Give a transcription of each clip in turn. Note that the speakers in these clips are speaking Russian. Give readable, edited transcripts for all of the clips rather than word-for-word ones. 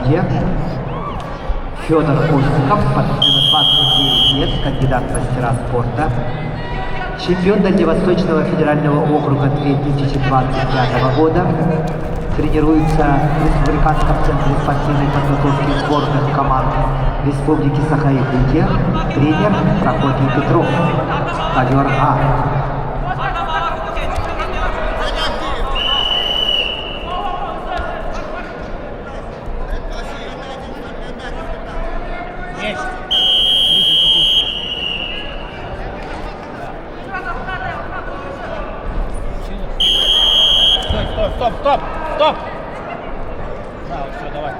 Якутия. Федор Осиков, спортсмен 29 лет, кандидат в мастера спорта. Чемпион Дальневосточного федерального округа 2025 года. Тренируется в Республиканском центре спортивной подготовки сборных команд Республики Саха-Якутия. Тренер Прокопий Петров. Ковер А. Стоп! Да, все, давай.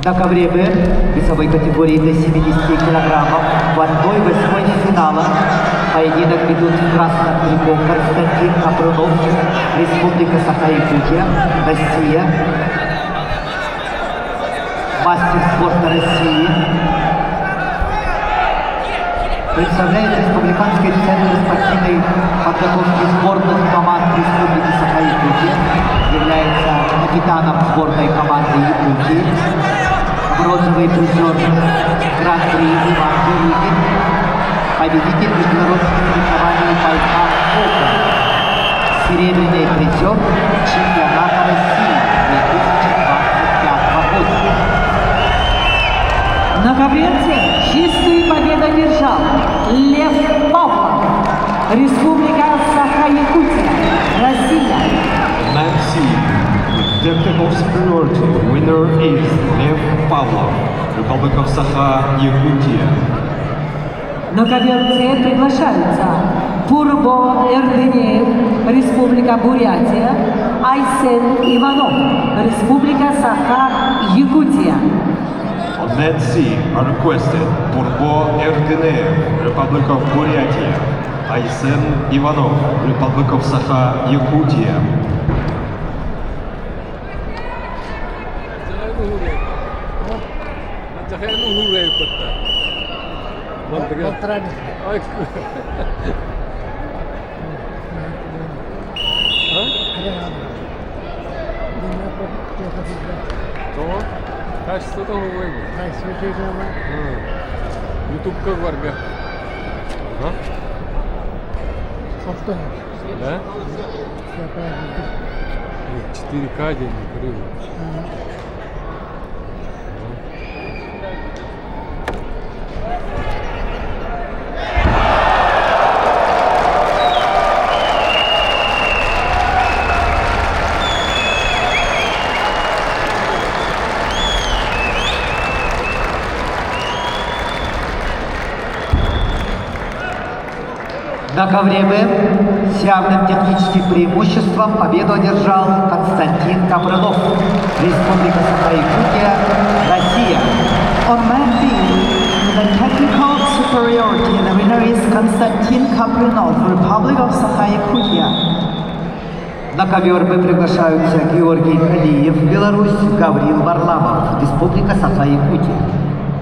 На ковре Б весовой категории до 70 килограммов в 1/8 финала поединок ведут в красном трико Константин Капрунов, Республика Саха-Якутия, Россия, мастер спорта России. Представляет Республиканский центр спортивной подготовки сборных команд Республики Саха-Якутия, является капитаном сборной команды Якутии, бронзовый призер Гран-при Иван Дерюгин, победитель международных соревнований Байкал Open, серебряный призер чемпионата России 2025 года. На ковре С чистую победу одержал Лев Павлов, Республика Саха-Якутия, Россия. Nancy, with depth of superiority, winner is Lev Pavlov, Republic of Sakha-Yakutia. На ковер С приглашаются Пурбо Эрденеев, Республика Бурятия, Айсен Иванов, Республика Саха-Якутия. On net C are requested Purbo Erdeneev, Republic of Buryatia, Aysen Ivanov, Republic of Sakha-Yakutia. Качество того войны. Ютуб как варга. А? Да? 4К день криво. На ковре Б с явным техническим преимуществом победу одержал Константин Капрунов, Республика Саха-Якутия, Россия. On mat B, the technical superiority, the winner is Konstantin Kaprinov, Republic of Sakha-Yakutia. На ковер Б приглашаются Георгий Калиев, Беларусь, Гаврил Варламов, Республика Саха-Якутия.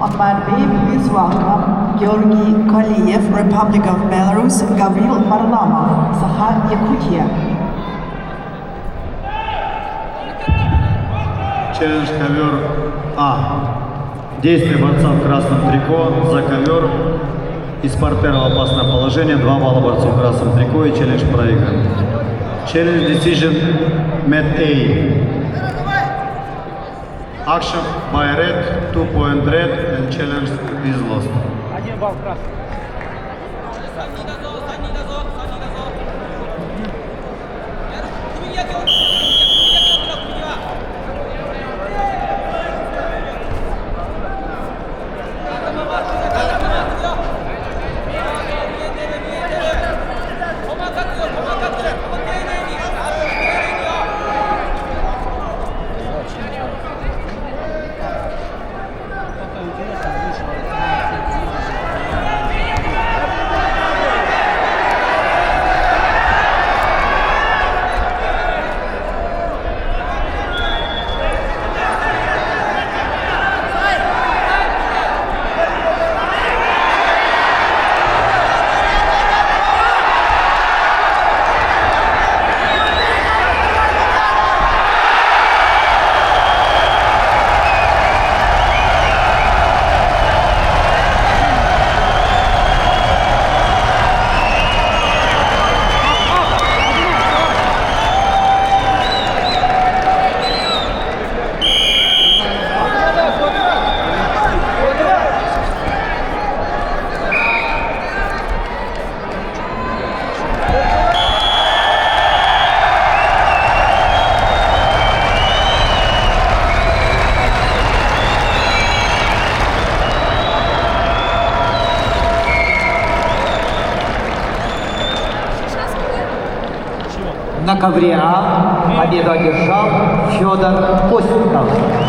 On mat B, please welcome Georgy Kaliev, Republic of Belarus, Gavril Varlamov, Sakha-Yakutia. Челлендж ковер А. Действие борца в красном трико за ковер. Из партера в опасное положение. 2 балла борцу в красном трико и челлендж проигран. Challenge decision mat A. Action by red, 2-point red, and challenge is lost. 1 балл красный. Ой, на ковре А победу одержал Федор Постников.